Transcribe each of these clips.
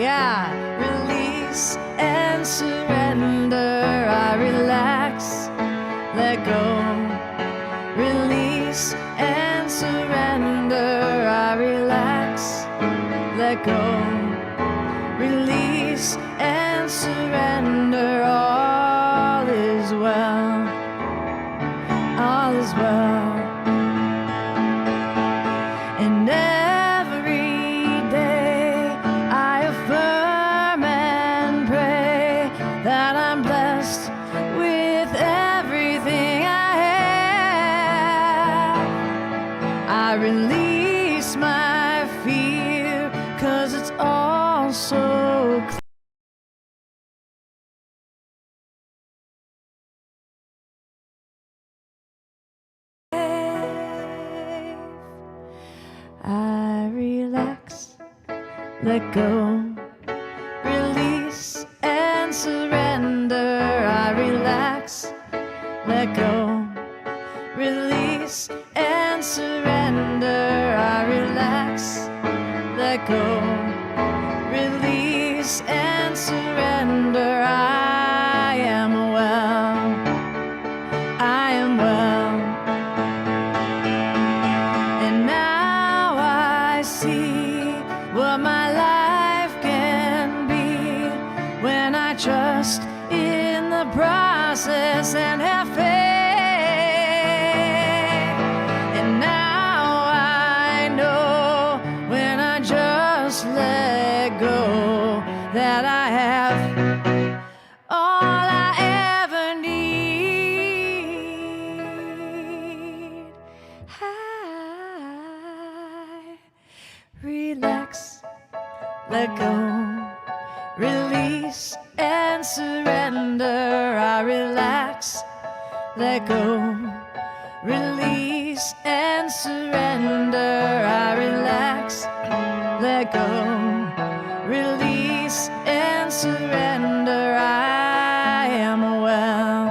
Yeah, release and surrender. I relax, let go. Release and surrender. I relax, let go. Release and surrender. All is well. All is well. And every day I affirm and pray that I'm blessed with everything I have. I release my fear, 'cause it's all so clear. I relax, let go, release and surrender. I relax, let go, release and surrender. I relax, let go, release and surrender. I am well, I am well. And now I see what my life can be when I trust in the process and have faith. And now I know when I just let go that I have all I ever need. I relax, let go, release and surrender. I relax, let go, release and surrender. I relax, let go, release and surrender. I am well,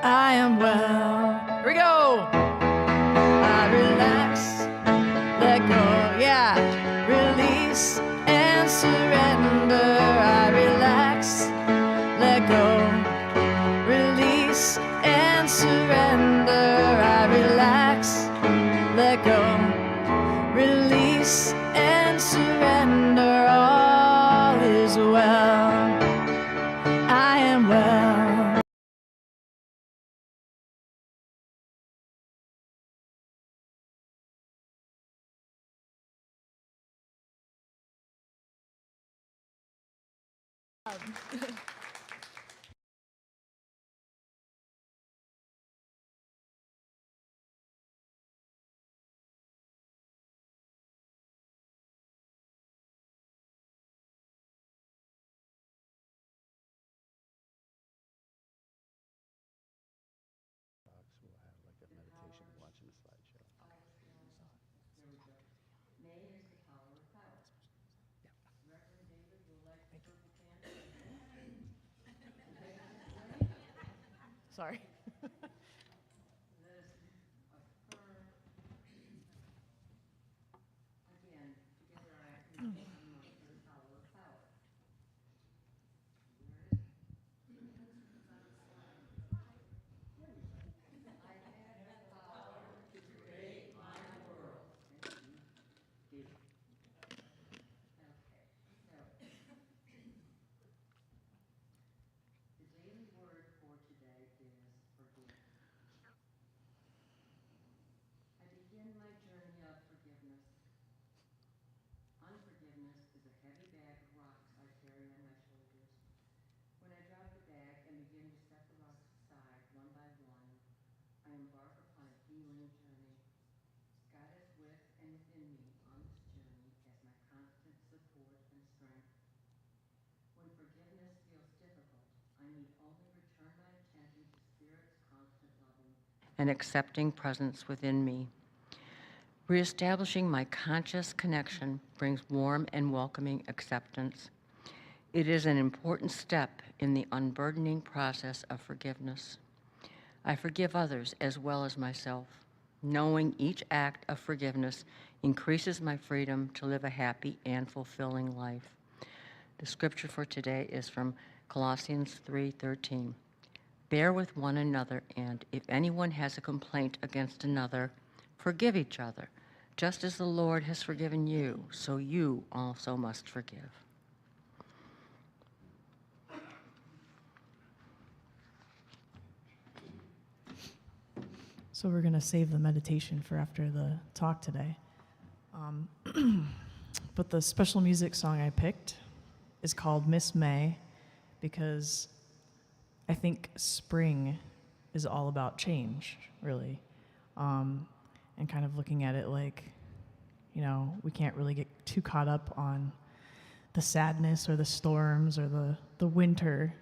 I am well. Here we go. I relax, let go, yeah. Release and surrender. I relax, let go, release and surrender. I relax, let go, release and surrender. All is well, I am well. Sorry. and accepting presence within me. Reestablishing my conscious connection brings warm and welcoming acceptance. It is an important step in the unburdening process of forgiveness. I forgive others as well as myself. Knowing each act of forgiveness increases my freedom to live a happy and fulfilling life. The scripture for today is from Colossians 3:13. Bear with one another, and if anyone has a complaint against another, forgive each other. Just as the Lord has forgiven you, so you also must forgive. So we're going to save the meditation for after the talk today. But the special music song I picked is called Miss May because I think spring is all about change, really. And kind of looking at it like, you know, we can't really get too caught up on the sadness or the storms or the winter,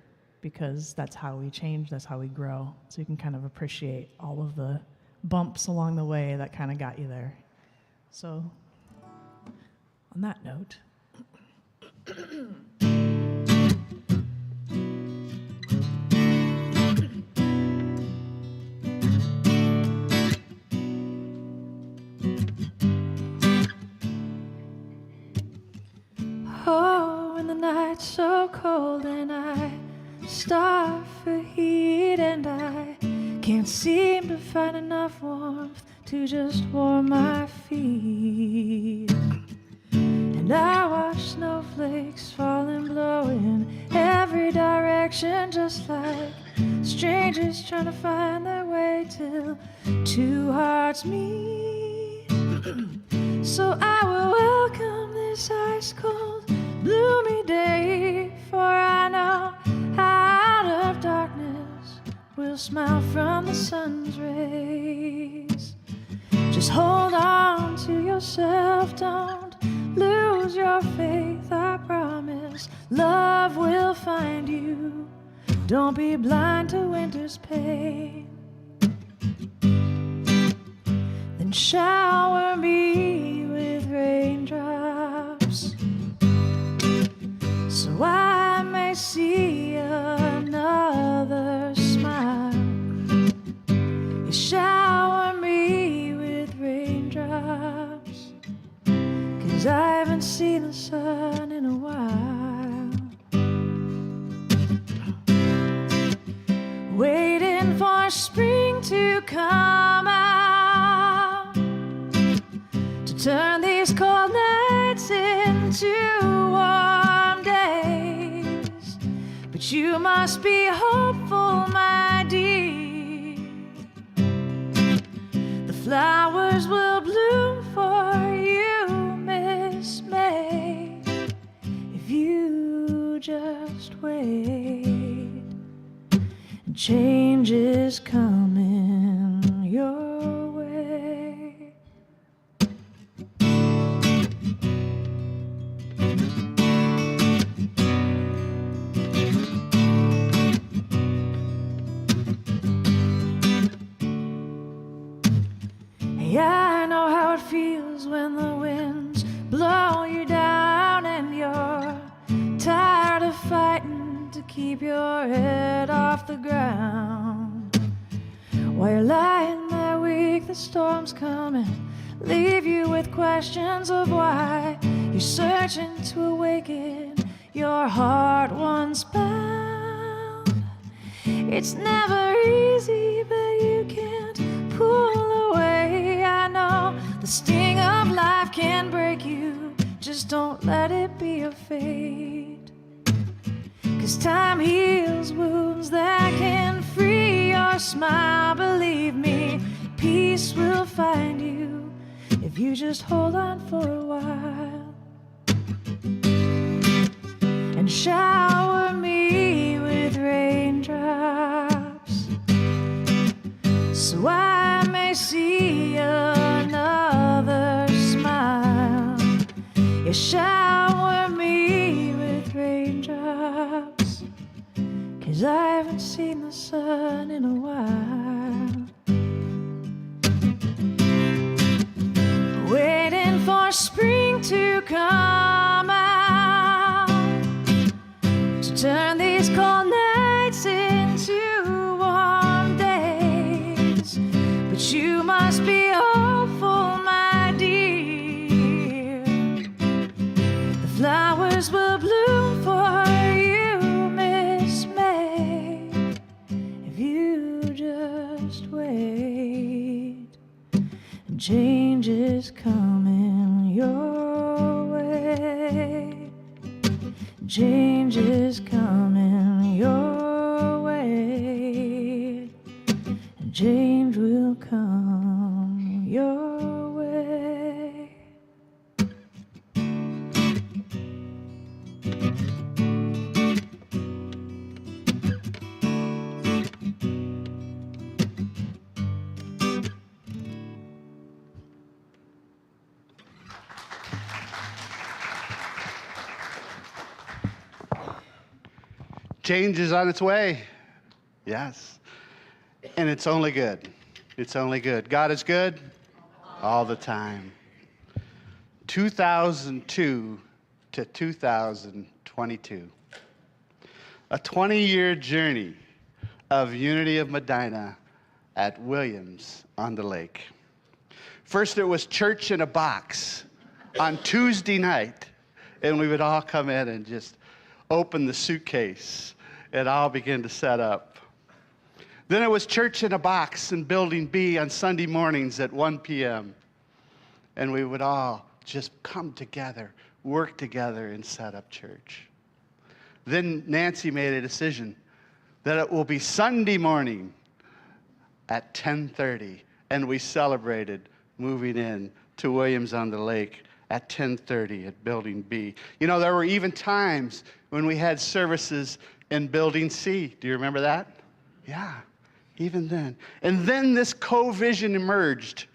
because that's how we change, that's how we grow. So you can kind of appreciate all of the bumps along the way that kind of got you there. So on that note, Oh, when the night's so cold and I starve for heat and I can't seem to find enough warmth to just warm my feet. And I watch snowflakes fall and blow in every direction, just like strangers trying to find their way till two hearts meet. So I will welcome this ice cold, gloomy day, for I know out of darkness we'll smile from the sun's rays. Just hold on to yourself, don't lose your faith, I promise love will find you. Don't be blind to winter's pain. Then shower me with raindrops so I may see another smile. You shower me with raindrops, 'cause I haven't seen the sun in a while. Waiting for spring to come out, to turn these cold nights into warm days. But you must be hopeful, my dear. The flowers will bloom for you, Miss May, if you just wait. Change is coming your way. Hey, I know how it feels when the winds blow you down and you're tired of fighting to keep your head off the ground. While you're lying there weak, the storm's coming, leave you with questions of why you're searching to awaken your heart once bound. It's never easy, but you can't pull away. I know the sting of life can break you, just don't let it be your fate. 'Cause time heals wounds that can free your smile. Believe me, peace will find you if you just hold on for a while. And shower me with raindrops so I may see another smile. You shower me with raindrops, 'cause I haven't seen the sun in a while. Waiting for spring to come out, to turn these cold nights into warm days. But you must be hopeful, my dear. The flowers will bloom for Change is coming your way. Change will come your way. Change is on its way. Yes. And it's only good. It's only good. God is good all the time. 2002 to 2022. A 20-year journey of Unity of Medina at Williams on the Lake. First, it was church in a box on Tuesday night, and we would all come in and just open the suitcase and all begin to set up. Then it was church in a box in Building B on Sunday mornings at 1 p.m. And we would all just come together, work together, and set up church. Then Nancy made a decision that it will be Sunday morning at 10:30, and we celebrated moving in to Williams on the Lake at 10:30 at Building B. You know, there were even times when we had services in Building C. Do you remember that? Yeah, even then. And then this co-vision emerged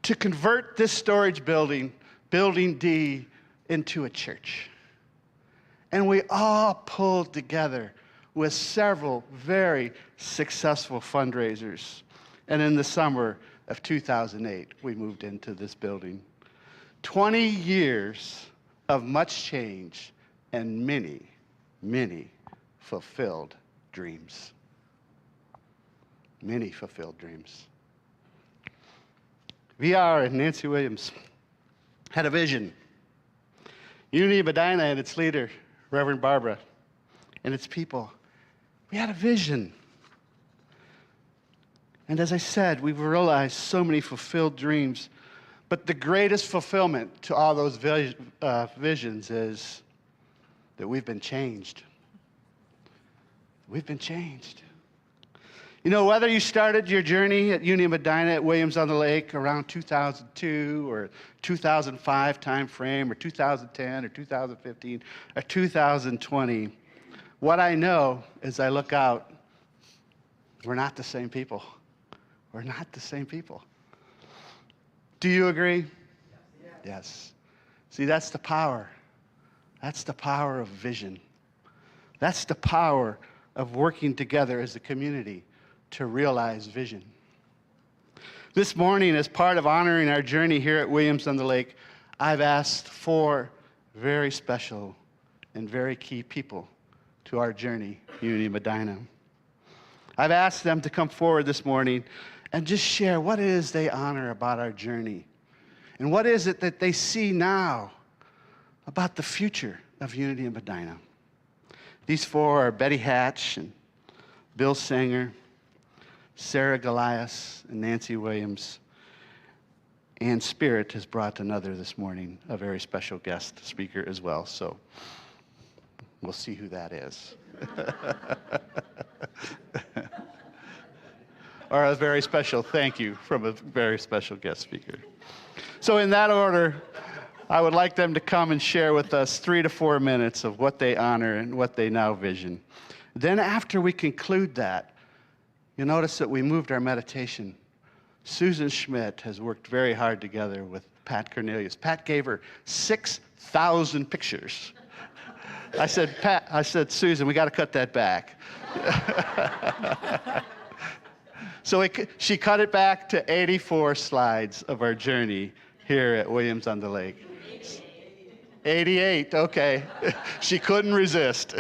to convert this storage building, Building D, into a church. And we all pulled together with several very successful fundraisers. And in the summer of 2008, we moved into this building. 20 years of much change and many, many fulfilled dreams. Many fulfilled dreams. VR and Nancy Williams had a vision. Unity of Medina and its leader, Reverend Barbara, and its people, we had a vision. And as I said, we've realized so many fulfilled dreams. But the greatest fulfillment to all those visions is that we've been changed. We've been changed. You know, whether you started your journey at Unity of Medina at Williams on the Lake around 2002 or 2005 time frame, or 2010 or 2015 or 2020, what I know as I look out, we're not the same people. We're not the same people. Do you agree? Yes. See, that's the power. That's the power of vision. That's the power of working together as a community to realize vision. This morning, as part of honoring our journey here at Williams on the Lake, I've asked 4 very special and very key people to our journey, Unity of Medina. I've asked them to come forward this morning and just share what it is they honor about our journey. And what is it that they see now about the future of Unity of Medina. These 4 are Betty Hatch and Bill Sanger, Sarah Goliath, and Nancy Williams. And Spirit has brought another this morning, a very special guest speaker as well. So we'll see who that is. Or a very special thank you from a very special guest speaker. So in that order, I would like them to come and share with us 3 to 4 minutes of what they honor and what they now vision. Then after we conclude that, you'll notice that we moved our meditation. Susan Schmidt has worked very hard together with Pat Cornelius. Pat gave her 6,000 pictures. I said, Susan, we got to cut that back. So she cut it back to 84 slides of our journey here at Williams on the Lake. 88, okay. She couldn't resist.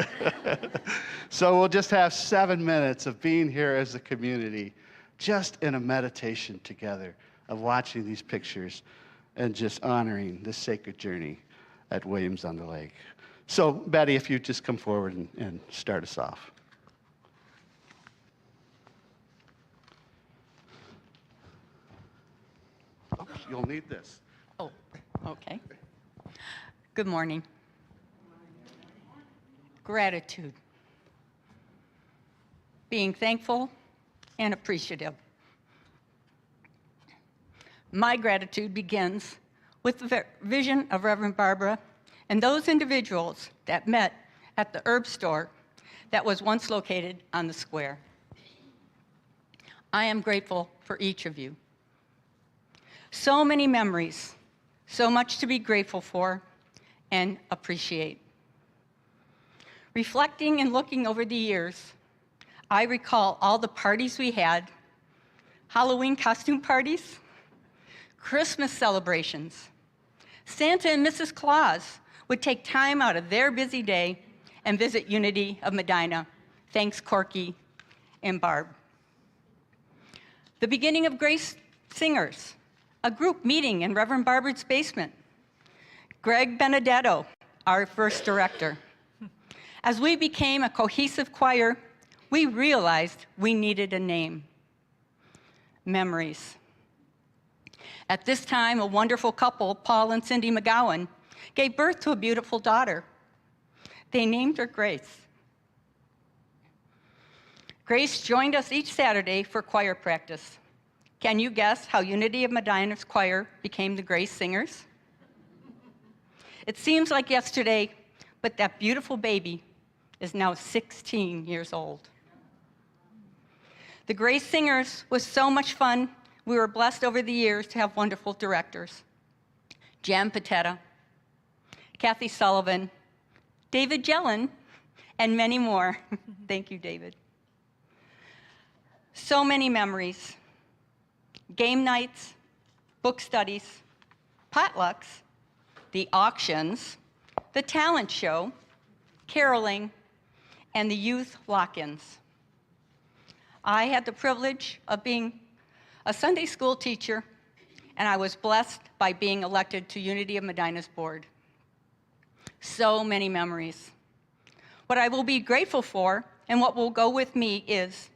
So we'll just have 7 minutes of being here as a community, just in a meditation together of watching these pictures and just honoring this sacred journey at Williams on the Lake. So, Betty, if you'd just come forward and start us off. Oops, you'll need this. Oh, okay. Good morning. gratitude. Being thankful and appreciative. My gratitude begins with the vision of Reverend Barbara and those individuals that met at the herb store that was once located on the square. I am grateful for each of you. So many memories, so much to be grateful for and appreciate. Reflecting and looking over the years, I recall all the parties we had, Halloween costume parties, Christmas celebrations. Santa and Mrs. Claus would take time out of their busy day and visit Unity of Medina. Thanks, Corky and Barb. The beginning of Grace Singers, a group meeting in Reverend Barbara's basement. Greg Benedetto, our first director. As we became a cohesive choir, we realized we needed a name. Memories. At this time, a wonderful couple, Paul and Cindy McGowan, gave birth to a beautiful daughter. They named her Grace. Grace joined us each Saturday for choir practice. Can you guess how Unity of Medina's choir became the Grace Singers? It seems like yesterday, but that beautiful baby is now 16 years old. The Grace Singers was so much fun. We were blessed over the years to have wonderful directors. Jan Patetta, Kathy Sullivan, David Jellin, and many more. Thank you, David. So many memories. Game nights, book studies, potlucks, the auctions, the talent show, caroling, and the youth lock-ins. I had the privilege of being a Sunday school teacher, and I was blessed by being elected to Unity of Medina's board. So many memories. What I will be grateful for and what will go with me is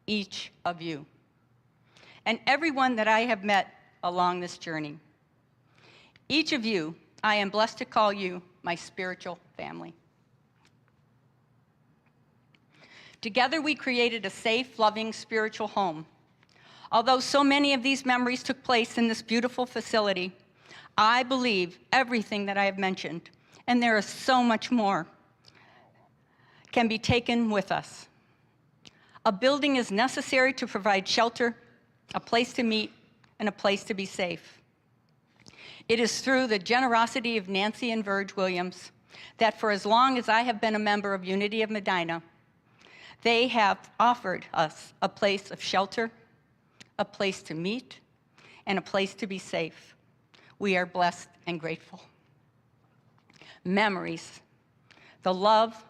each of you and everyone that I have met along this journey. Each of you, I am blessed to call you my spiritual family. Together we created a safe, loving, spiritual home. Although so many of these memories took place in this beautiful facility, I believe everything that I have mentioned, and there is so much more, can be taken with us. A building is necessary to provide shelter, a place to meet, and a place to be safe. It is through the generosity of Nancy and Verge Williams that for as long as I have been a member of Unity of Medina, they have offered us a place of shelter, a place to meet, and a place to be safe. We are blessed and grateful. Memories, the love,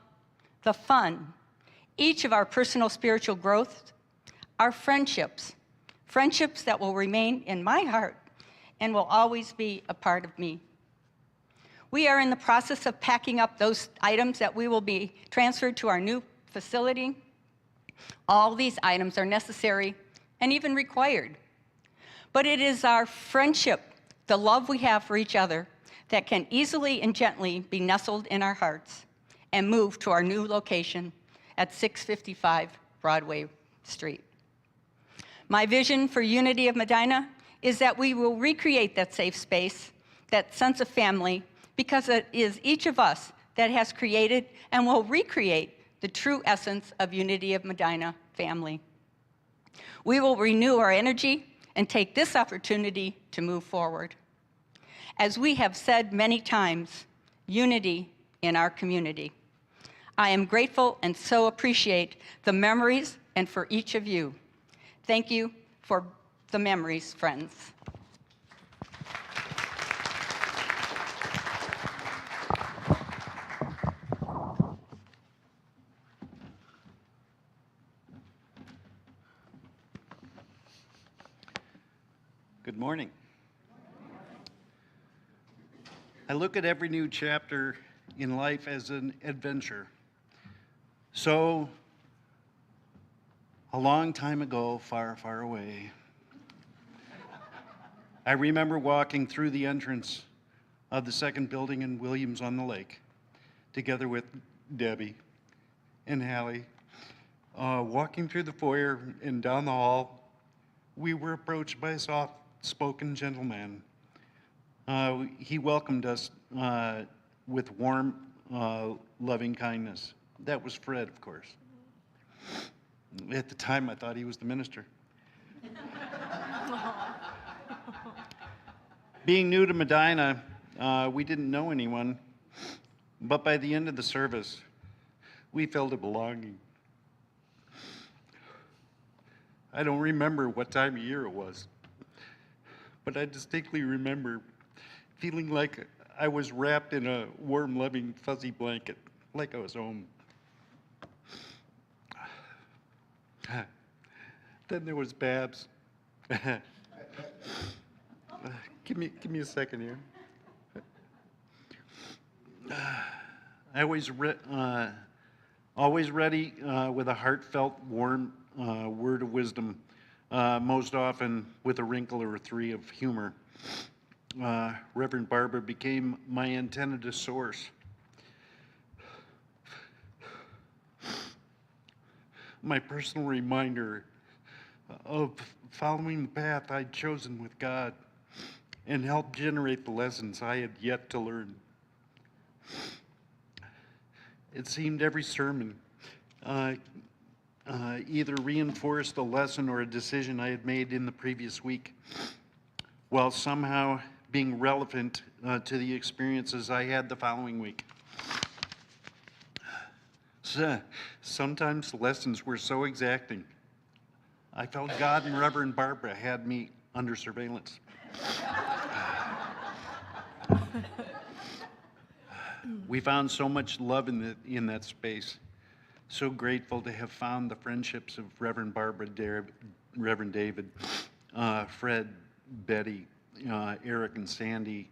the fun, each of our personal spiritual growth, our friendships that will remain in my heart and will always be a part of me. We are in the process of packing up those items that we will be transferred to our new facility. All these items are necessary and even required. But it is our friendship, the love we have for each other, that can easily and gently be nestled in our hearts and moved to our new location at 655 Broadway Street. My vision for Unity of Medina is that we will recreate that safe space, that sense of family, because it is each of us that has created and will recreate the true essence of Unity of Medina family. We will renew our energy and take this opportunity to move forward. As we have said many times, unity in our community. I am grateful and so appreciate the memories and for each of you. Thank you for the memories, friends. Good morning. I look at every new chapter in life as an adventure. So, a long time ago, far, far away, I remember walking through the entrance of the second building in Williams on the Lake, together with Debbie and Hallie. Walking through the foyer and down the hall, we were approached by a soft-spoken gentleman. He welcomed us with warm, loving kindness. That was Fred, of course. At the time, I thought he was the minister. Being new to Medina, we didn't know anyone, but by the end of the service, we felt a belonging. I don't remember what time of year it was, but I distinctly remember feeling like I was wrapped in a warm, loving, fuzzy blanket, like I was home. Then there was Babs. Give me a second here. Always ready with a heartfelt, warm word of wisdom, most often with a wrinkle or three of humor. Reverend Barbara became my antenna to source. My personal reminder of following the path I'd chosen with God and helped generate the lessons I had yet to learn. It seemed every sermon either reinforced a lesson or a decision I had made in the previous week, while somehow being relevant to the experiences I had the following week. So, sometimes the lessons were so exacting, I felt God and Reverend Barbara had me under surveillance. We found so much love in that space. So grateful to have found the friendships of Reverend Barbara, Reverend David, Fred, Betty, Eric and Sandy,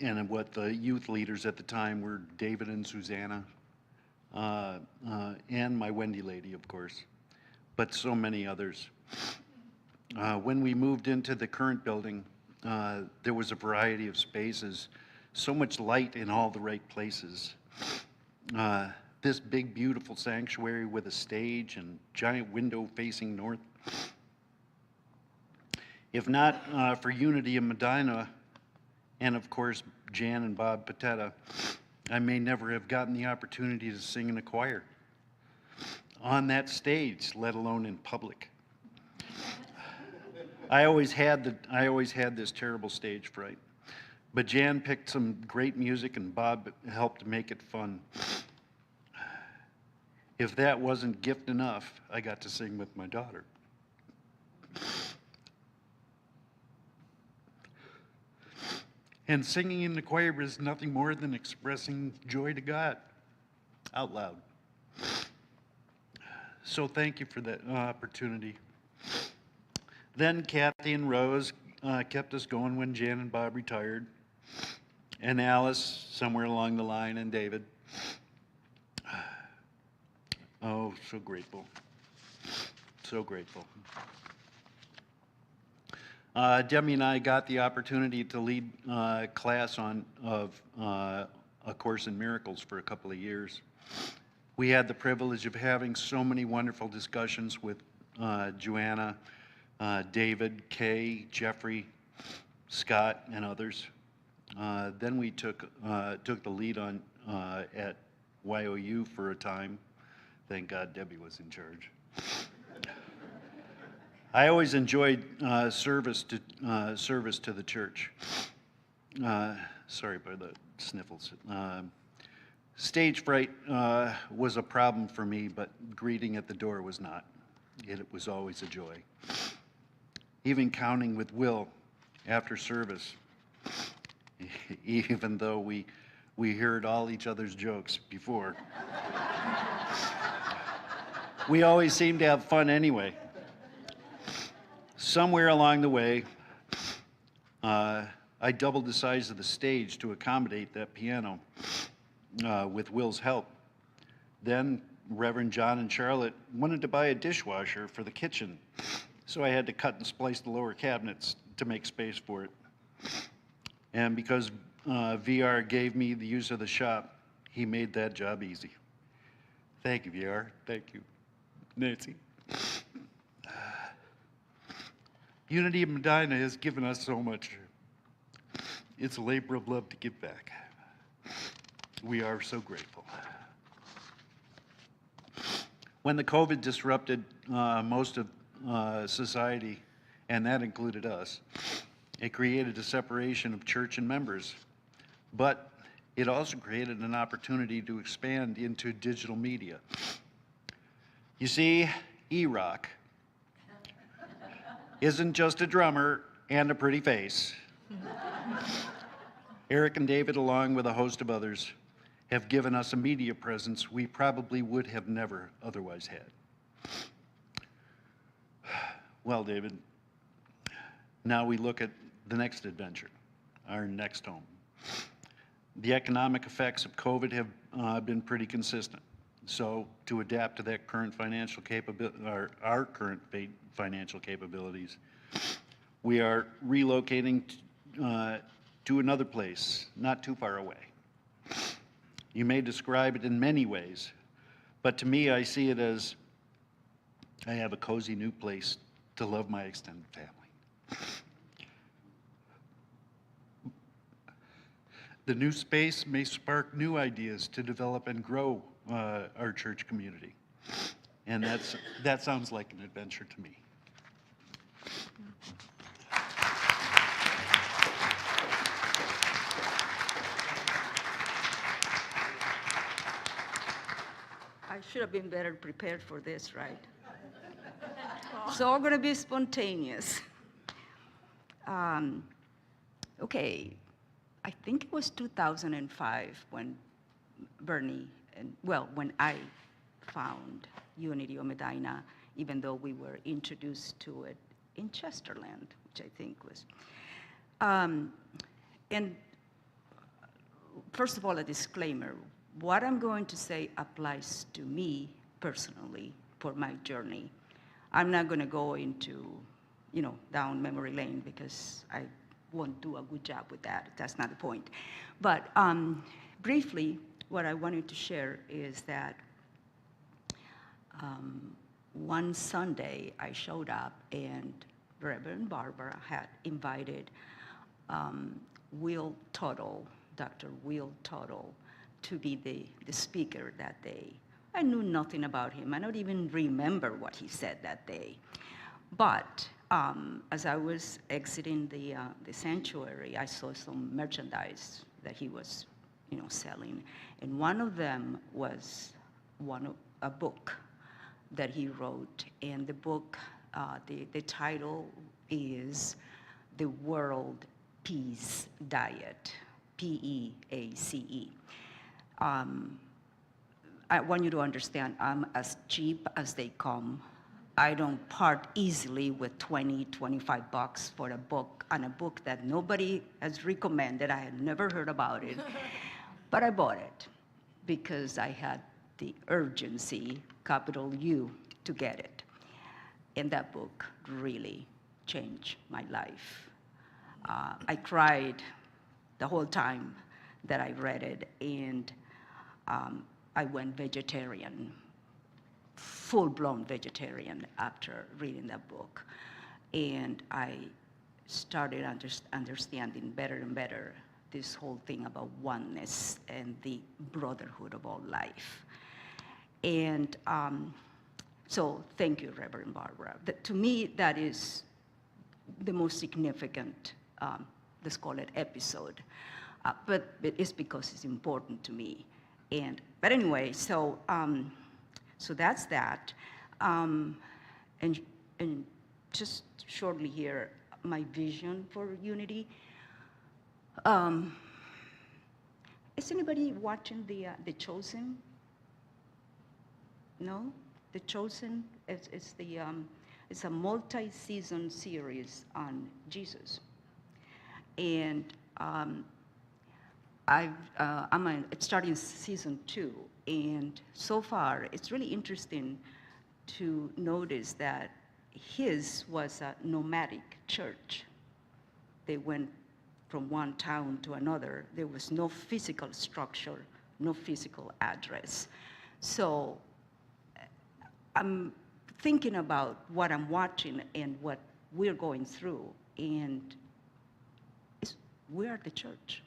and what the youth leaders at the time were David and Susanna, and my Wendy lady, of course, but so many others. When we moved into the current building, there was a variety of spaces, so much light in all the right places. This big, beautiful sanctuary with a stage and giant window facing north. If not for Unity in Medina, and of course, Jan and Bob Patetta, I may never have gotten the opportunity to sing in a choir on that stage, let alone in public. I always had this terrible stage fright. But Jan picked some great music and Bob helped make it fun. If that wasn't gift enough, I got to sing with my daughter. And singing in the choir is nothing more than expressing joy to God out loud. So thank you for that opportunity. Then Kathy and Rose kept us going when Jan and Bob retired. And Alice, somewhere along the line, and David. Oh, so grateful. So grateful. Debbie and I got the opportunity to lead class of A Course in Miracles for a couple of years. We had the privilege of having so many wonderful discussions with Joanna, David, Kay, Jeffrey, Scott, and others. Then we took the lead on at YOU for a time. Thank God Debbie was in charge. I always enjoyed service to the church. Sorry about the sniffles. Stage fright was a problem for me, but greeting at the door was not. It was always a joy. Even counting with Will after service, even though we heard all each other's jokes before. We always seemed to have fun anyway. Somewhere along the way, I doubled the size of the stage to accommodate that piano with Will's help. Then Reverend John and Charlotte wanted to buy a dishwasher for the kitchen, so I had to cut and splice the lower cabinets to make space for it. And because VR gave me the use of the shop, He made that job easy. Thank you, VR. Thank you, Nancy. Unity of Medina has given us so much. It's a labor of love to give back. We are so grateful. When the COVID disrupted most of society, and that included us, it created a separation of church and members. But it also created an opportunity to expand into digital media. You see, E-Rock isn't just a drummer and a pretty face. Eric and David, along with a host of others, have given us a media presence we probably would have never otherwise had. Well, David, now we look at the next adventure, our next home. The economic effects of COVID have been pretty consistent. So to adapt to that current financial capability, our current financial capabilities, we are relocating to another place, not too far away. You may describe it in many ways, but to me, I see it as I have a cozy new place to love my extended family. The new space may spark new ideas to develop and grow our church community. And that sounds like an adventure to me. I should have been better prepared for this, right? It's all going to be spontaneous. Okay, I think it was 2005 when when I found Unity of Medina, even though we were introduced to it in Chesterland, which I think was. And first of all, a disclaimer. What I'm going to say applies to me personally for my journey. I'm not going to go into, down memory lane because I won't do a good job with that. That's not the point. But briefly, what I wanted to share is that one Sunday I showed up and Reverend Barbara had invited Dr. Will Tuttle, to be the speaker that day. I knew nothing about him. I don't even remember what he said that day. But as I was exiting the sanctuary, I saw some merchandise that he was, selling, and one of them was a book that he wrote, and the book, the title is "The World Peace Diet," P-E-A-C-E. I want you to understand, I'm as cheap as they come. I don't part easily with $20-25 for a book, on a book that nobody has recommended. I had never heard about it. But I bought it because I had the urgency, capital U, to get it. And that book really changed my life. I cried the whole time that I read it, and I went vegetarian, full-blown vegetarian after reading that book. And I started understanding better and better this whole thing about oneness and the brotherhood of all life. And so thank you, Reverend Barbara. To me, that is the most significant, let's call it, episode. But it's because it's important to me. But anyway, so that's that. And just shortly here, my vision for Unity. Is anybody watching The Chosen? No? The Chosen, it's a multi-season series on Jesus. And it's starting season 2, and so far it's really interesting to notice that his was a nomadic church. They went from one town to another. There was no physical structure no physical address. So I'm thinking about what I'm watching and what we're going through, and we are the church.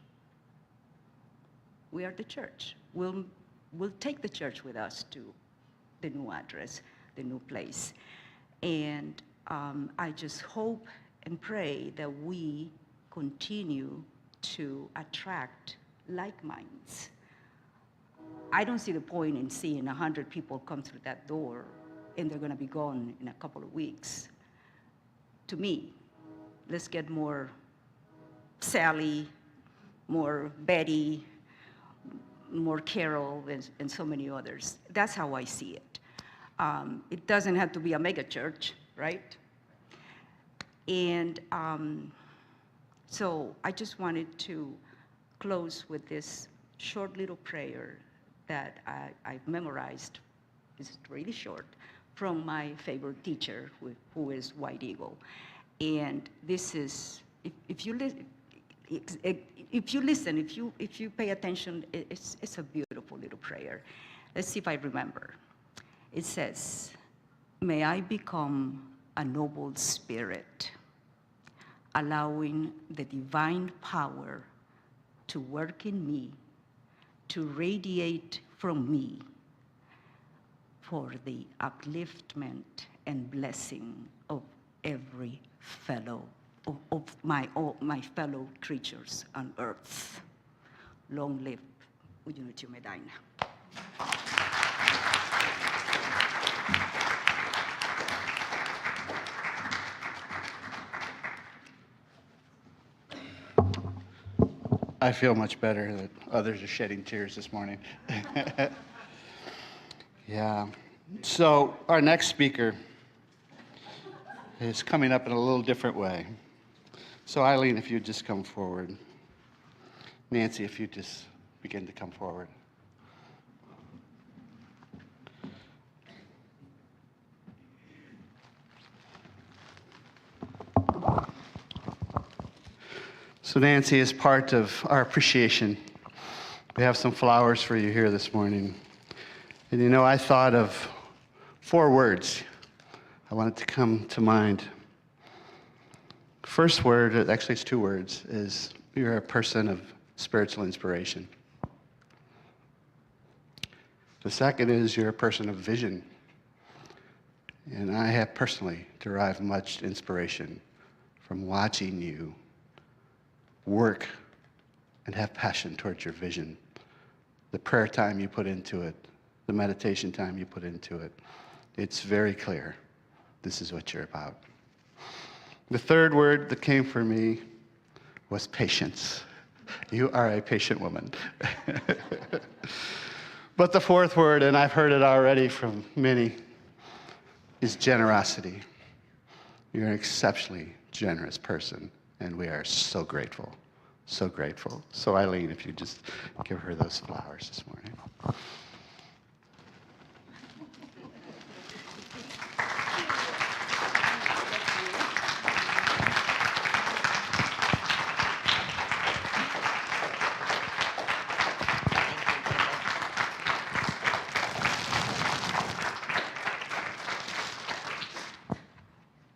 We are the church. We'll take the church with us to the new address, the new place. And I just hope and pray that we continue to attract like minds. I don't see the point in seeing 100 people come through that door and they're going to be gone in a couple of weeks. To me, let's get more Sally, more Betty, more Carol, and so many others. That's how I see it. It doesn't have to be a mega church, right? And so I just wanted to close with this short little prayer that I've memorized. It's really short, from my favorite teacher, who is White Eagle. And this is, if you listen, if you pay attention, it's a beautiful little prayer. Let's see if I remember. It says, "May I become a noble spirit, allowing the divine power to work in me, to radiate from me for the upliftment and blessing of every fellow, of my fellow creatures on earth. Long live Unity Medina." I feel much better that others are shedding tears this morning. Yeah. So our next speaker is coming up in a little different way. So Eileen, if you'd just come forward. Nancy, if you just begin to come forward. So Nancy, as part of our appreciation, we have some flowers for you here this morning. And you know, I thought of 4 words I wanted to come to mind. First word, actually it's 2 words, is you're a person of spiritual inspiration. The second is you're a person of vision. And I have personally derived much inspiration from watching you work and have passion towards your vision. The prayer time you put into it, the meditation time you put into it, it's very clear this is what you're about. The third word that came for me was patience. You are a patient woman. But the fourth word, and I've heard it already from many, is generosity. You're an exceptionally generous person, and we are so grateful, so grateful. So Eileen, if you just give her those flowers this morning.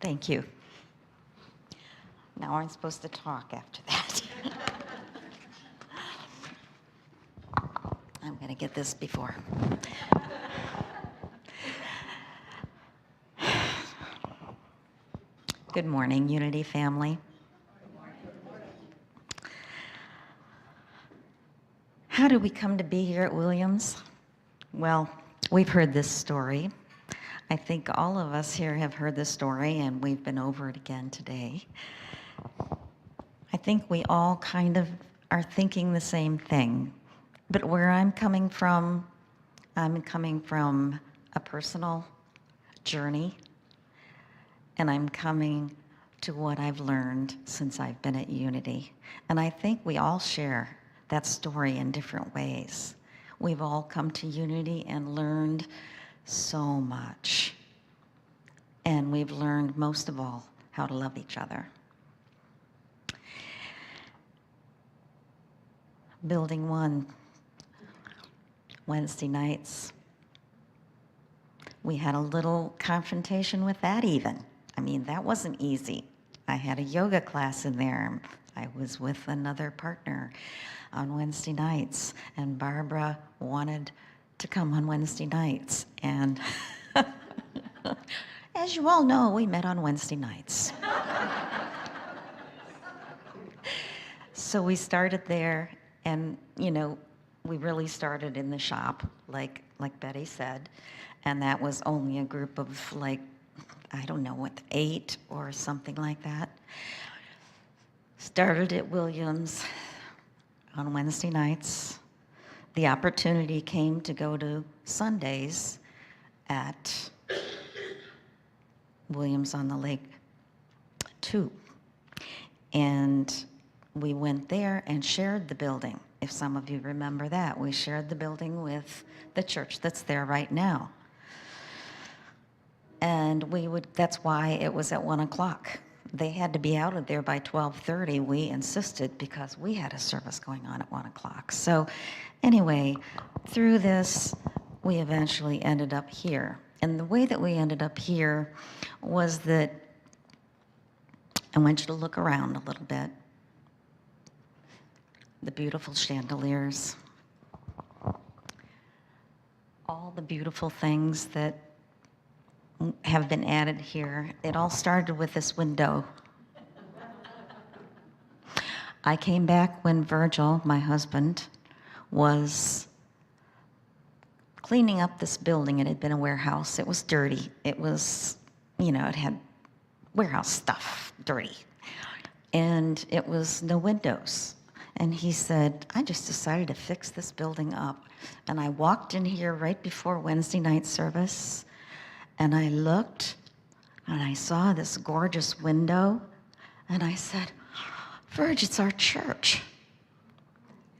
Thank you. Now I'm supposed to talk after that. I'm going to get this before. Good morning, Unity family. How did we come to be here at Williams? Well, we've heard this story. I think all of us here have heard this story, and we've been over it again today. I think we all kind of are thinking the same thing. But where I'm coming from a personal journey, and I'm coming to what I've learned since I've been at Unity. And I think we all share that story in different ways. We've all come to Unity and learned so much. And we've learned, most of all, how to love each other. Building 1. Wednesday nights. We had a little confrontation with that even. I mean, that wasn't easy. I had a yoga class in there. I was with another partner on Wednesday nights, and Barbara wanted to come on Wednesday nights. And as you all know, we met on Wednesday nights. So we started there, and we really started in the shop, like Betty said, and that was only a group of I don't know, 8 or something like that. Started at Williams on Wednesday nights. The opportunity came to go to Sundays at Williams on the Lake 2. And we went there and shared the building. If some of you remember that, we shared the building with the church that's there right now. And that's why it was at 1 o'clock. They had to be out of there by 12:30. We insisted because we had a service going on at 1 o'clock. So anyway, through this, we eventually ended up here. And the way that we ended up here was that I want you to look around a little bit. The beautiful chandeliers, all the beautiful things that have been added here. It all started with this window. I came back when Virgil, my husband, was cleaning up this building. It had been a warehouse. It was dirty. It was, it had warehouse stuff, dirty. And it was no windows. And he said, I just decided to fix this building up. And I walked in here right before Wednesday night service, and I looked, and I saw this gorgeous window, and I said, Virg, it's our church.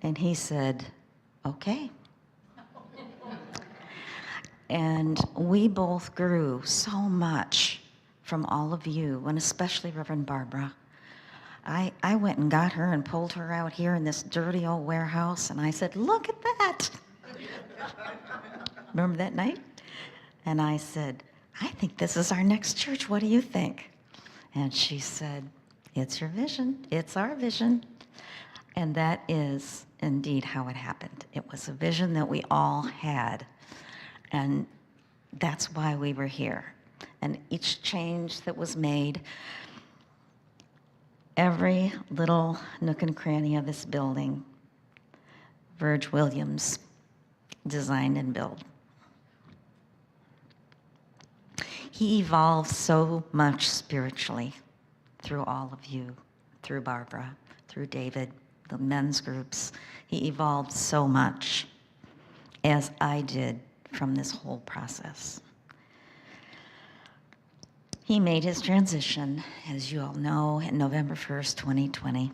And he said, okay. And we both grew so much from all of you, and especially Reverend Barbara. I went and got her and pulled her out here in this dirty old warehouse, and I said, look at that. Remember that night? And I said, I think this is our next church. What do you think? And she said, it's your vision. It's our vision. And that is indeed how it happened. It was a vision that we all had. And that's why we were here. And each change that was made, every little nook and cranny of this building, Virg Williams designed and built. He evolved so much spiritually through all of you, through Barbara, through David, the men's groups. He evolved so much, as I did from this whole process. He made his transition, as you all know, in November 1st, 2020.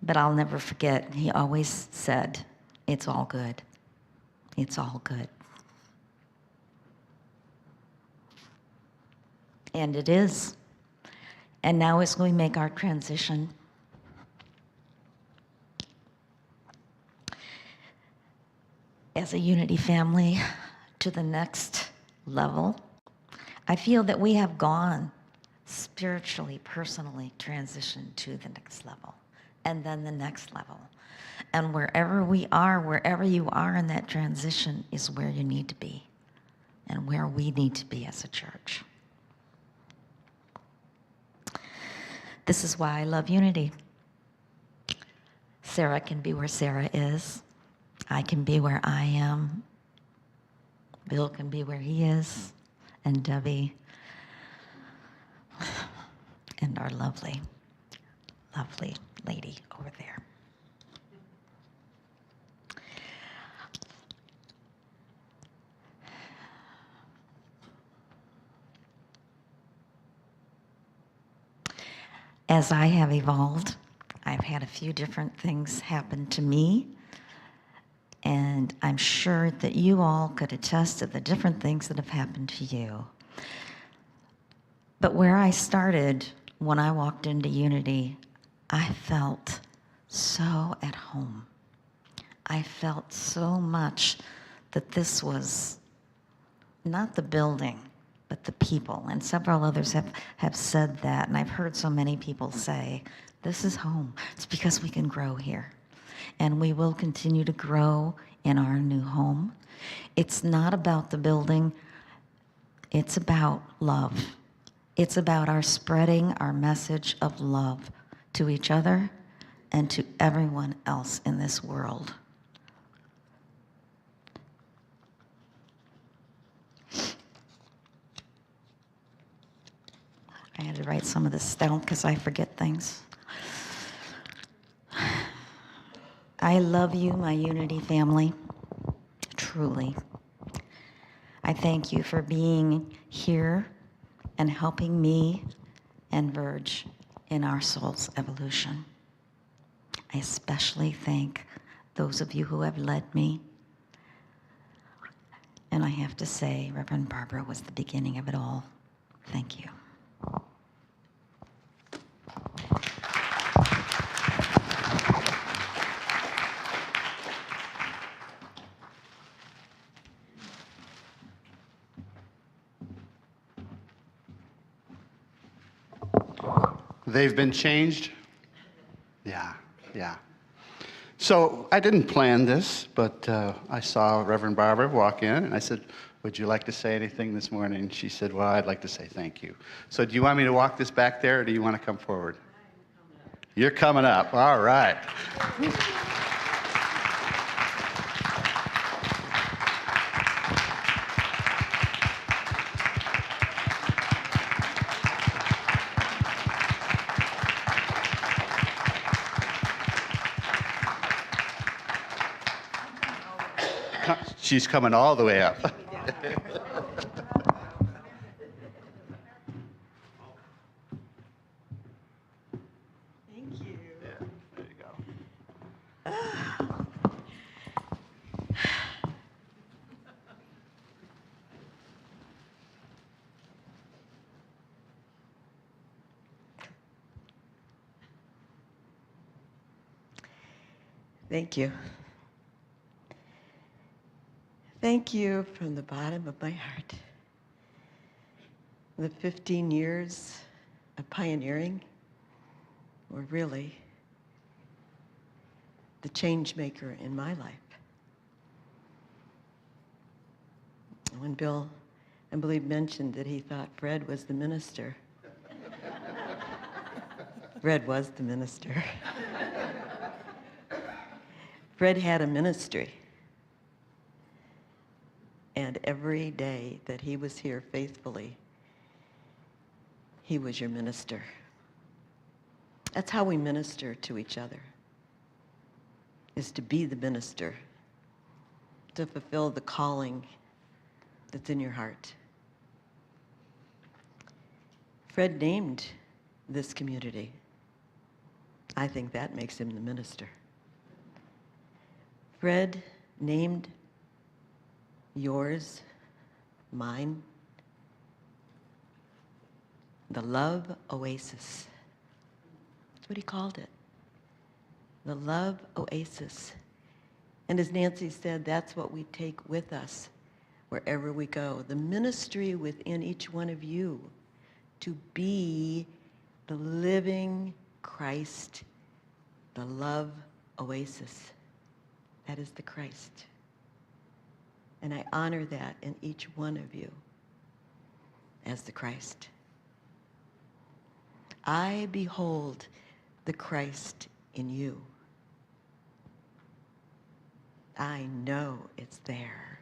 But I'll never forget, he always said, it's all good. It's all good. And it is. And now as we make our transition, as a unity family to the next level, I feel that we have gone spiritually, personally, transitioned to the next level, and then the next level. And wherever we are, wherever you are in that transition is where you need to be and where we need to be as a church. This is why I love unity. Sarah can be where Sarah is. I can be where I am. Bill can be where he is. And Debbie. And our lovely, lovely lady over there. As I have evolved, I've had a few different things happen to me, and I'm sure that you all could attest to the different things that have happened to you. But where I started, when I walked into Unity, I felt so at home. I felt so much that this was not the building, but the people. And several others have said that, and I've heard so many people say, this is home. It's because we can grow here. And we will continue to grow in our new home. It's not about the building, it's about love. It's about our spreading our message of love to each other and to everyone else in this world. I had to write some of this down because I forget things. I love you, my Unity family, truly. I thank you for being here and helping me and Verge in our soul's evolution. I especially thank those of you who have led me. And I have to say, Reverend Barbara was the beginning of it all. Thank you. They've been changed? Yeah, yeah. So I didn't plan this, but I saw Reverend Barbara walk in, and I said, would you like to say anything this morning? She said, well, I'd like to say thank you. So do you want me to walk this back there, or do you want to come forward? You're coming up. All right. She's coming all the way up. Thank you. Yeah, there you go. Thank you. Thank you from the bottom of my heart. The 15 years of pioneering were really the change maker in my life. When Bill, I believe, mentioned that he thought Fred was the minister, Fred was the minister. Fred had a ministry. And every day that he was here faithfully, he was your minister. That's how we minister to each other, is to be the minister, to fulfill the calling that's in your heart. Fred named this community. I think that makes him the minister. Fred named yours, mine, the Love Oasis. That's what he called it. The Love Oasis. And as Nancy said, that's what we take with us wherever we go. The ministry within each one of you to be the living Christ, the Love Oasis. That is the Christ. And I honor that in each one of you as the Christ. I behold the Christ in you. I know it's there.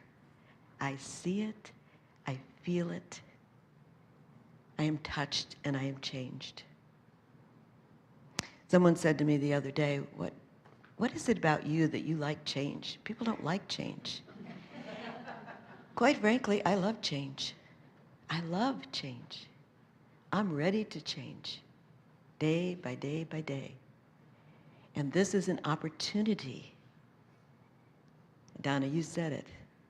I see it. I feel it. I am touched and I am changed. Someone said to me the other day, what is it about you that you like change? People don't like change. Quite frankly, I love change. I love change. I'm ready to change day by day by day. And this is an opportunity. Donna, you said it.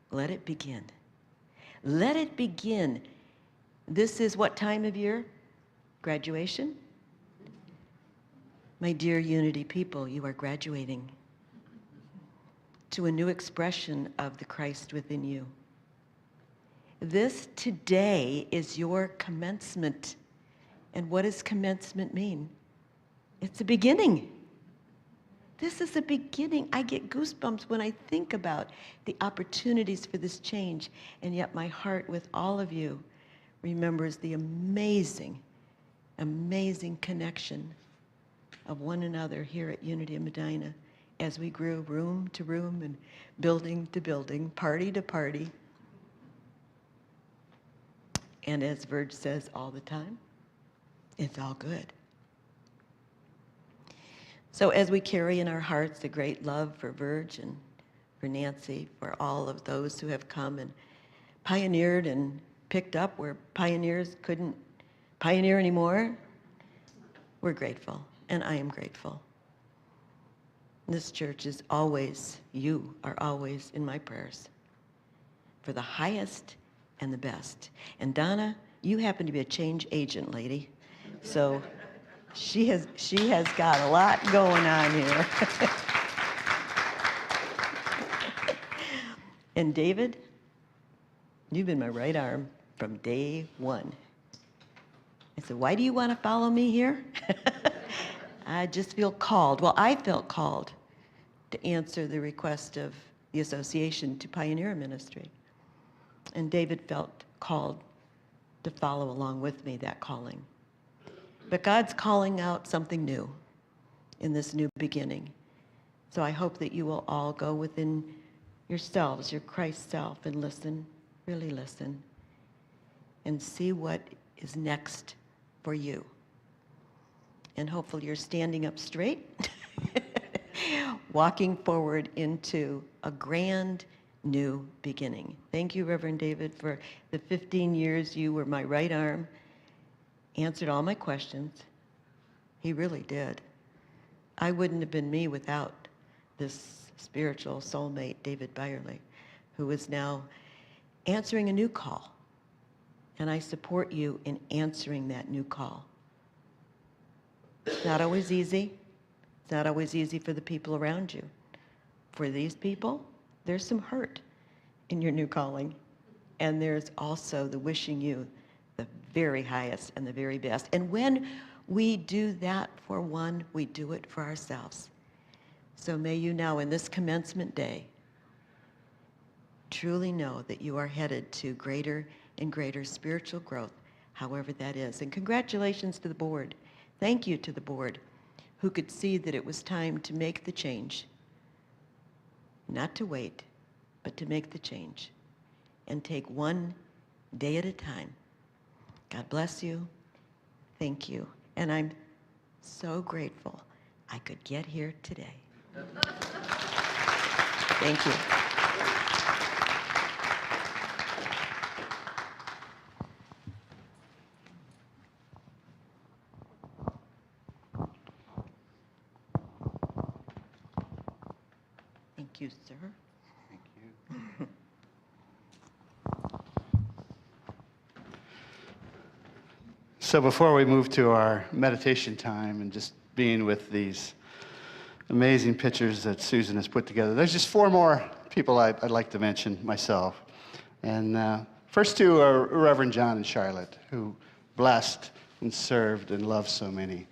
Let it begin. Let it begin. This is what time of year? Graduation? My dear Unity people, you are graduating. to a new expression of the Christ within you. This today is your commencement. And what does commencement mean? It's a beginning. This is a beginning. I get goosebumps when I think about the opportunities for this change, and yet my heart with all of you remembers the amazing, amazing connection of one another here at Unity in Medina as we grew room to room and building to building, party to party. And as Verge says all the time, it's all good. So as we carry in our hearts a great love for Verge and for Nancy, for all of those who have come and pioneered and picked up where pioneers couldn't pioneer anymore, we're grateful, and I am grateful. This church is always, you are always in my prayers for the highest and the best. And Donna, you happen to be a change agent, lady. So she has got a lot going on here. And David, you've been my right arm from day one. I said, why do you want to follow me here? I just feel called. Well, I felt called to answer the request of the association to pioneer ministry. And David felt called to follow along with me that calling. But God's calling out something new in this new beginning. So I hope that you will all go within yourselves, your Christ self, and listen, really listen, and see what is next for you. And hopefully you're standing up straight, walking forward into a grand new beginning. Thank you, Reverend David, for the 15 years you were my right arm, answered all my questions. He really did. I wouldn't have been me without this spiritual soulmate, David Byerly, who is now answering a new call. And I support you in answering that new call. It's not always easy. It's not always easy for the people around you. For these people, there's some hurt in your new calling. And there's also the wishing you the very highest and the very best. And when we do that for one, we do it for ourselves. So may you now, in this commencement day, truly know that you are headed to greater and greater spiritual growth, however that is. And congratulations to the board. Thank you to the board who could see that it was time to make the change. Not to wait, but to make the change and take one day at a time. God bless you. Thank you. And I'm so grateful I could get here today. Thank you. Thank you, sir. Thank you. So before we move to our meditation time and just being with these amazing pictures that Susan has put together, there's just four more people I'd like to mention myself. And first two are Reverend John and Charlotte, who blessed and served and loved so many.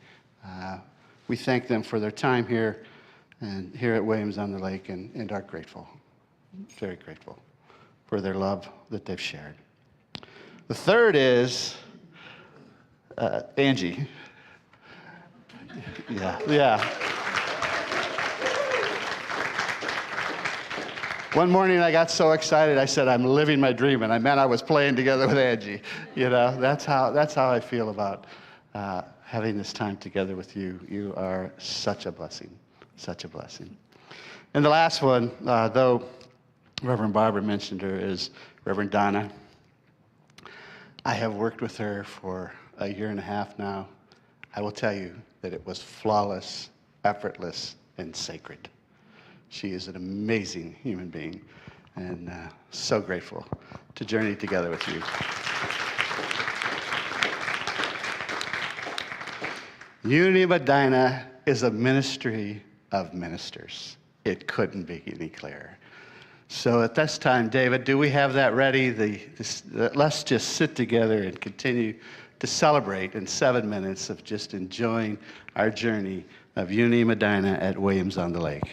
We thank them for their time here and here at Williams on the Lake, and are grateful, very grateful for their love that they've shared. The third is Angie. Yeah. One morning I got so excited I said I'm living my dream, and I meant I was playing together with Angie. You know, that's how I feel about having this time together with you. You are such a blessing, such a blessing. And the last one, though Reverend Barbara mentioned her, is Reverend Donna. I have worked with her for a year and a half now. I will tell you that it was flawless, effortless, and sacred. She is an amazing human being, and so grateful to journey together with you. Unity of Medina is a ministry of ministers. It couldn't be any clearer. So at this time, David, do we have that ready? Let's just sit together and continue to celebrate in 7 minutes of just enjoying our journey of Unity Medina at Williams on the Lake.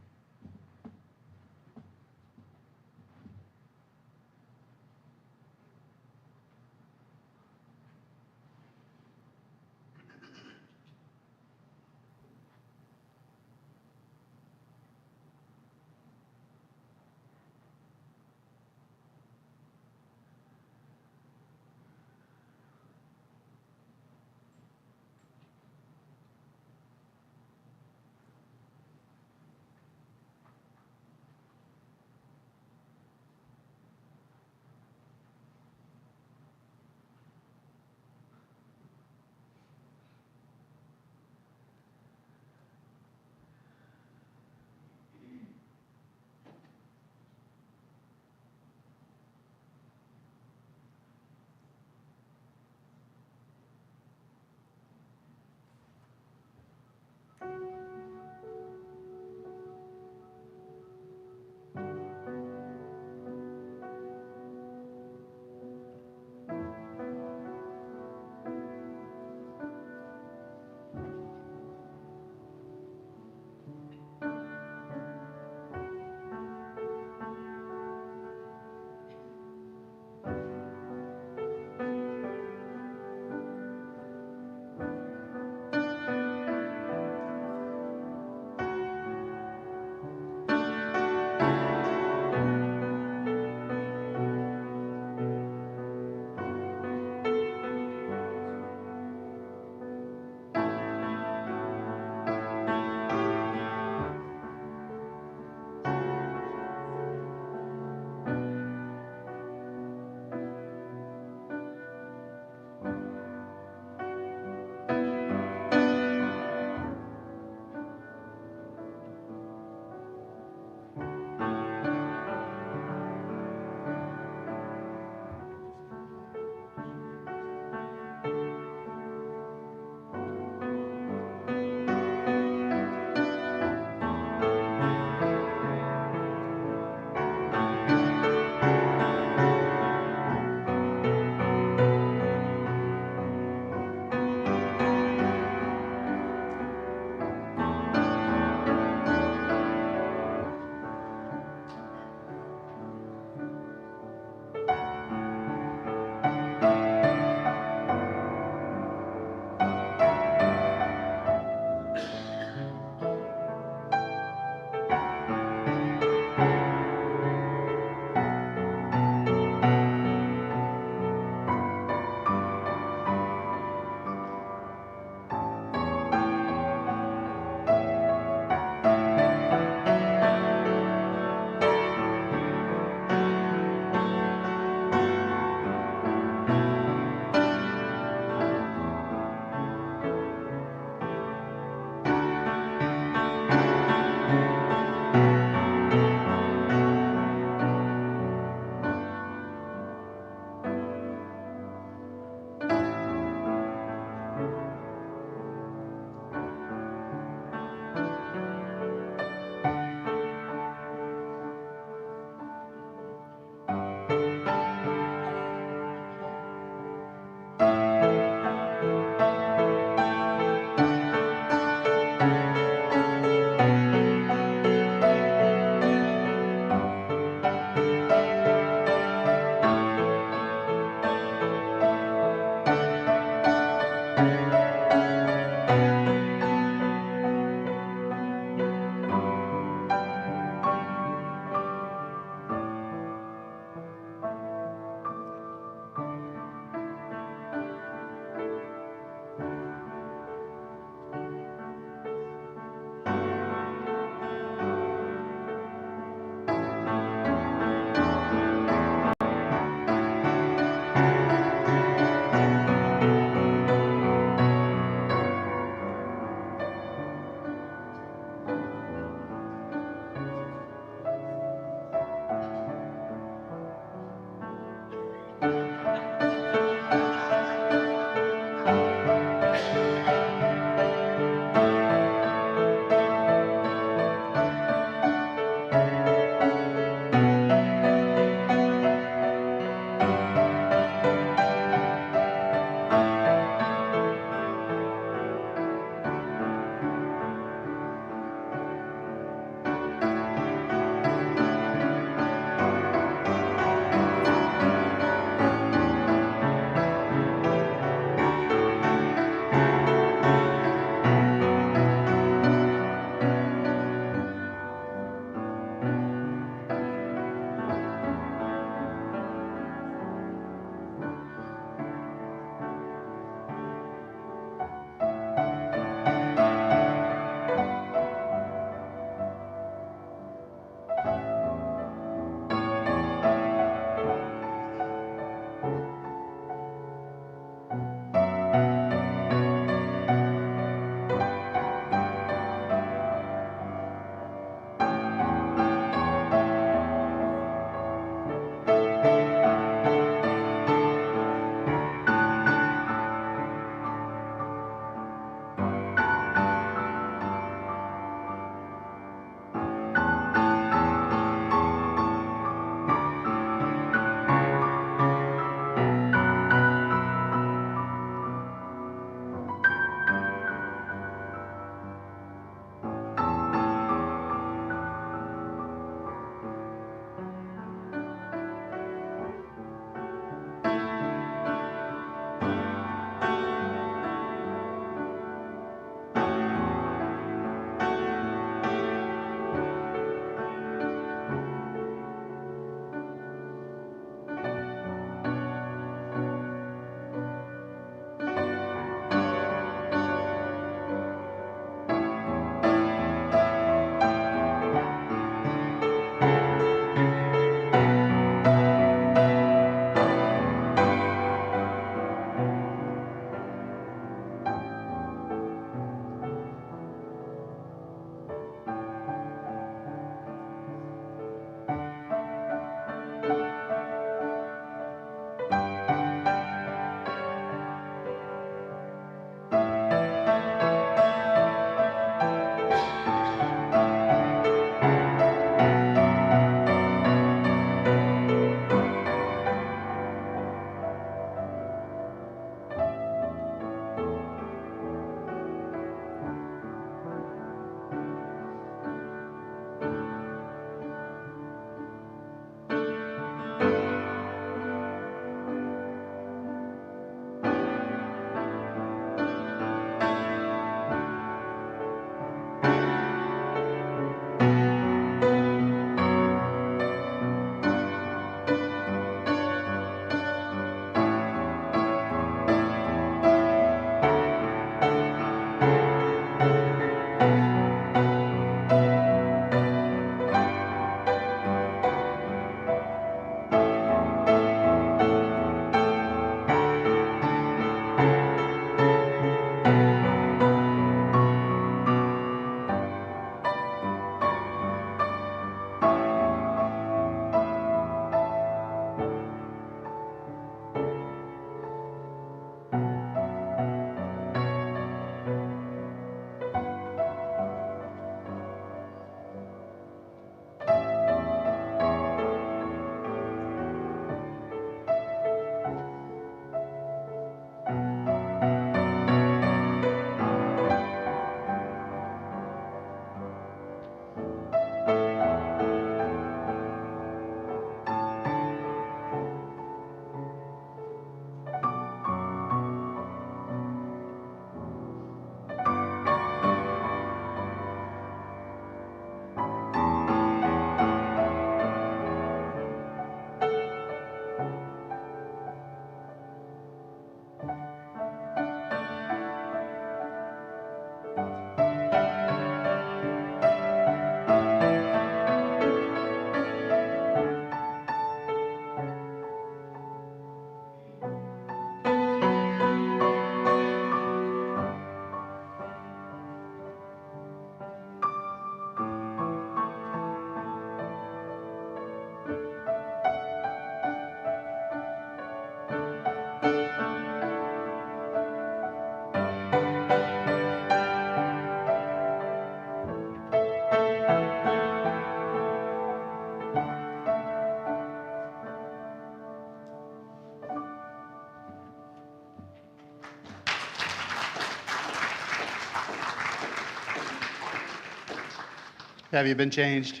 Have you been changed?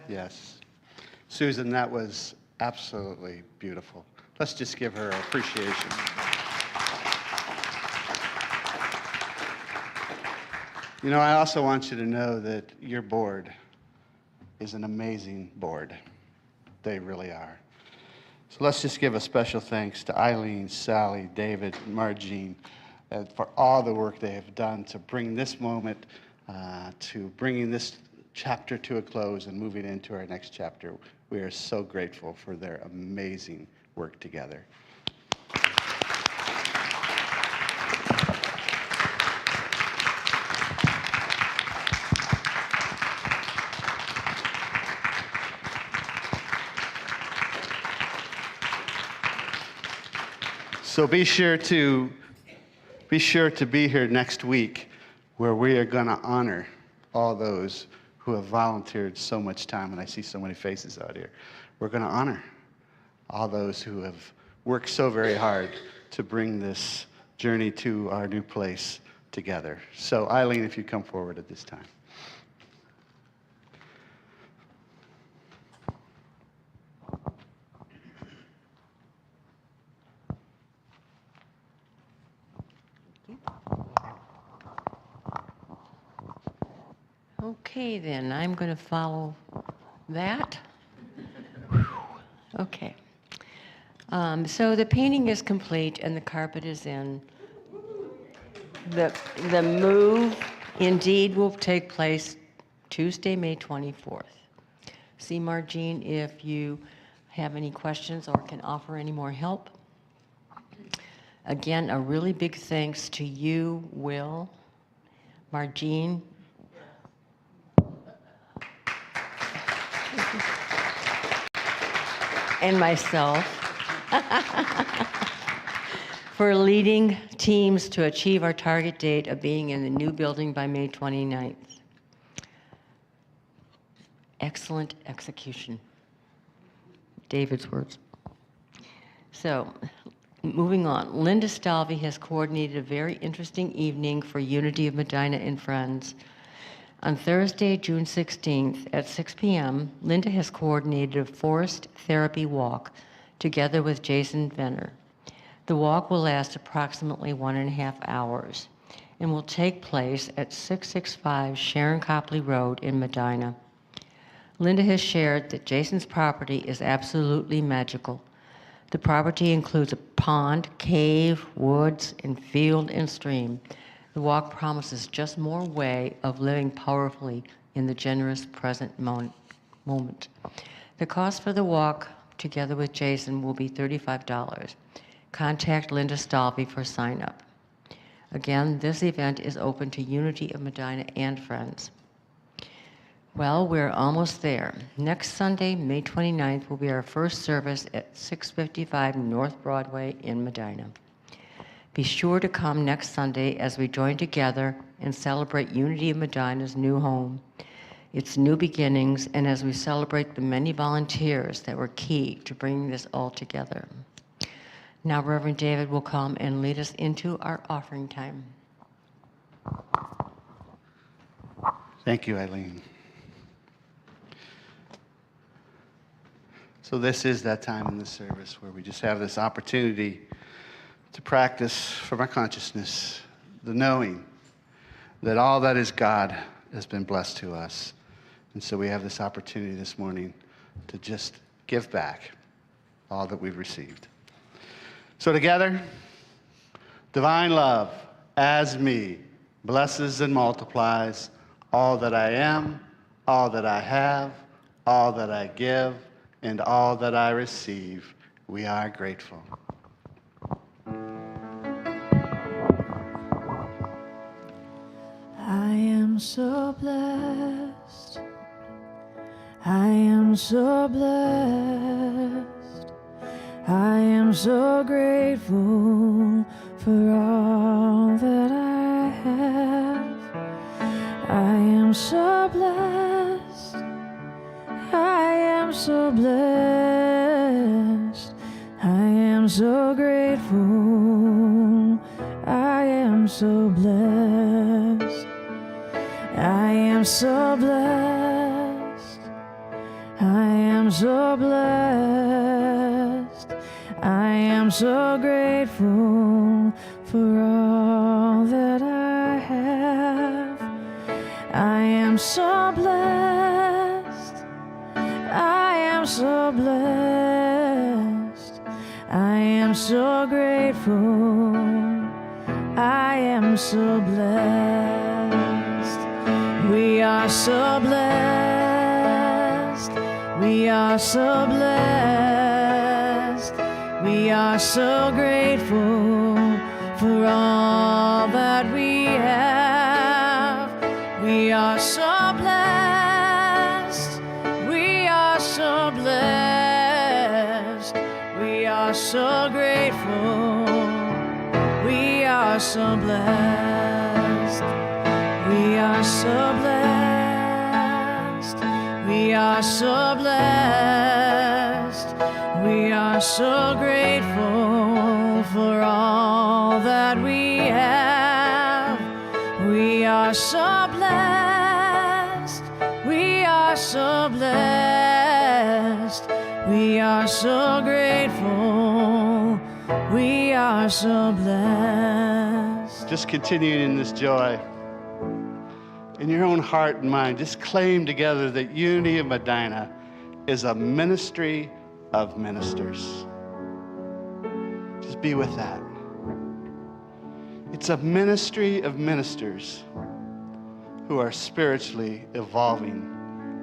Yes. Susan, that was absolutely beautiful. Let's just give her appreciation. You know, I also want you to know that your board is an amazing board. They really are. So let's just give a special thanks to Eileen, Sally, David, Margene, for all the work they have done to bring this moment, to bringing this chapter to a close and moving into our next chapter. We are so grateful for their amazing work together. So be sure to be here next week, where we are going to honor all those who have volunteered so much time, and I see so many faces out here. We're going to honor all those who have worked so very hard to bring this journey to our new place together. So Eileen, if you come forward at this time. Okay, then, I'm going to follow that. Whew. Okay. So the painting is complete and the carpet is in. The move indeed will take place Tuesday, May 24th. See Margene if you have any questions or can offer any more help. Again, a really big thanks to you, Will, Margene, and myself for leading teams to achieve our target date of being in the new building by May 29th. Excellent execution. David's words. So, moving on. Linda Stalvey has coordinated a very interesting evening for Unity of Medina and Friends. On Thursday, June 16th at 6 p.m., Linda has coordinated a forest therapy walk together with Jason Venner. The walk will last approximately 1.5 hours and will take place at 665 Sharon Copley Road in Medina. Linda has shared that Jason's property is absolutely magical. The property includes a pond, cave, woods, and field and stream. The walk promises just more way of living powerfully in the generous present moment. The cost for the walk, together with Jason, will be $35. Contact Linda Stalvey for sign-up. Again, this event is open to Unity of Medina and Friends. Well, we're almost there. Next Sunday, May 29th, will be our first service at 655 North Broadway in Medina. Be sure to come next Sunday as we join together and celebrate Unity of Medina's new home, its new beginnings, and as we celebrate the many volunteers that were key to bringing this all together. Now, Reverend David will come and lead us into our offering time. Thank you, Eileen. So this is that time in the service where we just have this opportunity to practice from our consciousness the knowing that all that is God has been blessed to us. And so we have this opportunity this morning to just give back all that we've received. So together, divine love as me blesses and multiplies all that I am, all that I have, all that I give, and all that I receive. We are grateful. I am so blessed. I am so blessed. I am so grateful for all that I have. I am so blessed. I am so blessed. I am so grateful. I am so blessed. I am so blessed. I am so blessed. I am so grateful for all that I have. I am so blessed. I am so blessed. I am so grateful. I am so blessed. We are so blessed. We are so blessed. We are so grateful for all that we have. We are so blessed. We are so blessed. We are so grateful. We are so blessed. We are so blessed. We are so blessed. We are so grateful for all that we have. We are so blessed. We are so blessed. We are so grateful. We are so blessed. Just continuing in this joy. In your own heart and mind, just claim together that Unity of Medina is a ministry of ministers. Just be with that. It's a ministry of ministers who are spiritually evolving,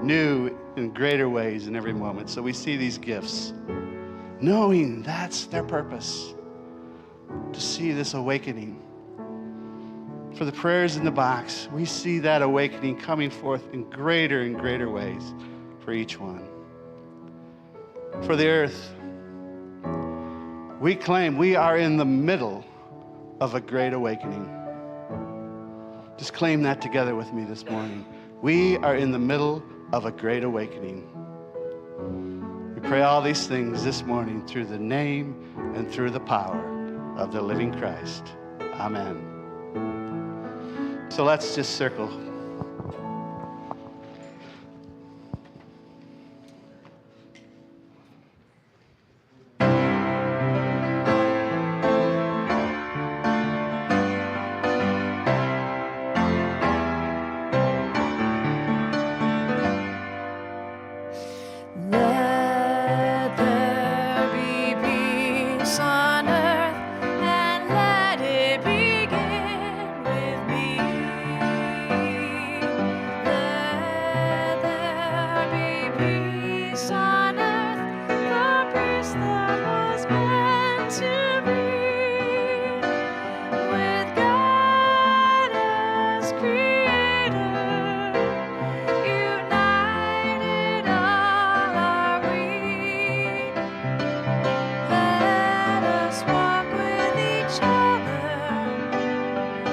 new in greater ways in every moment. So we see these gifts, knowing that's their purpose, to see this awakening. For the prayers in the box, we see that awakening coming forth in greater and greater ways for each one. For the earth, we claim we are in the middle of a great awakening. Just claim that together with me this morning. We are in the middle of a great awakening. We pray all these things this morning through the name and through the power of the living Christ. Amen. So let's just circle. Let there be peace on earth, and let it begin with me. Let there be peace on earth, the peace that was meant to be. With God as Creator, united all are we. Let us walk with each other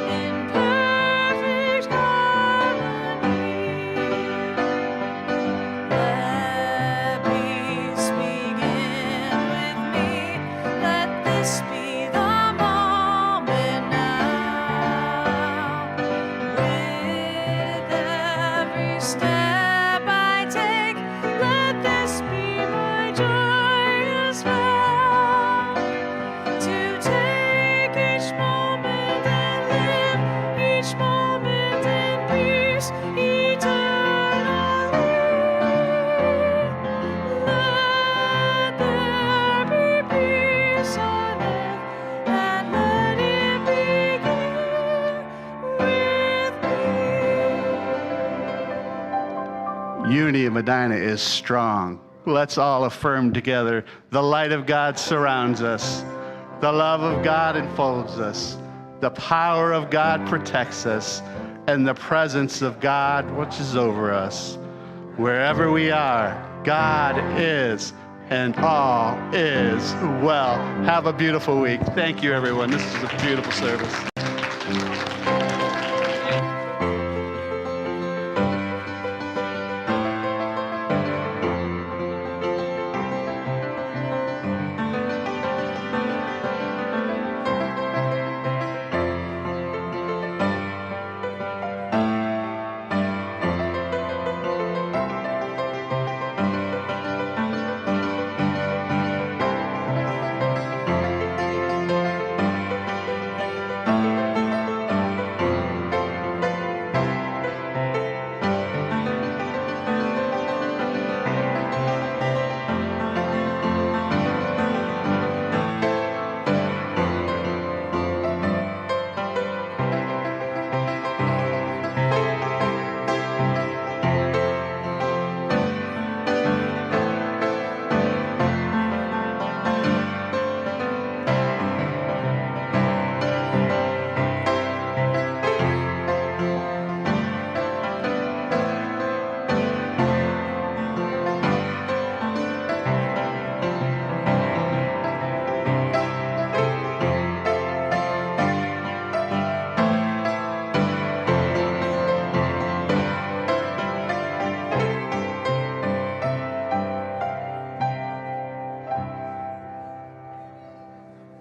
in perfect harmony. Let peace begin with me. Let this be the moment now. With every step I take, let this be my joy as well. To take each moment and live each moment in peace eternally. Let there be peace on earth, and let it begin with me. Unity of Medina is strong. Let's all affirm together. The light of God surrounds us. The love of God enfolds us. The power of God protects us. And the presence of God watches over us. Wherever we are, God is, and all is well. Have a beautiful week. Thank you, everyone. This is a beautiful service.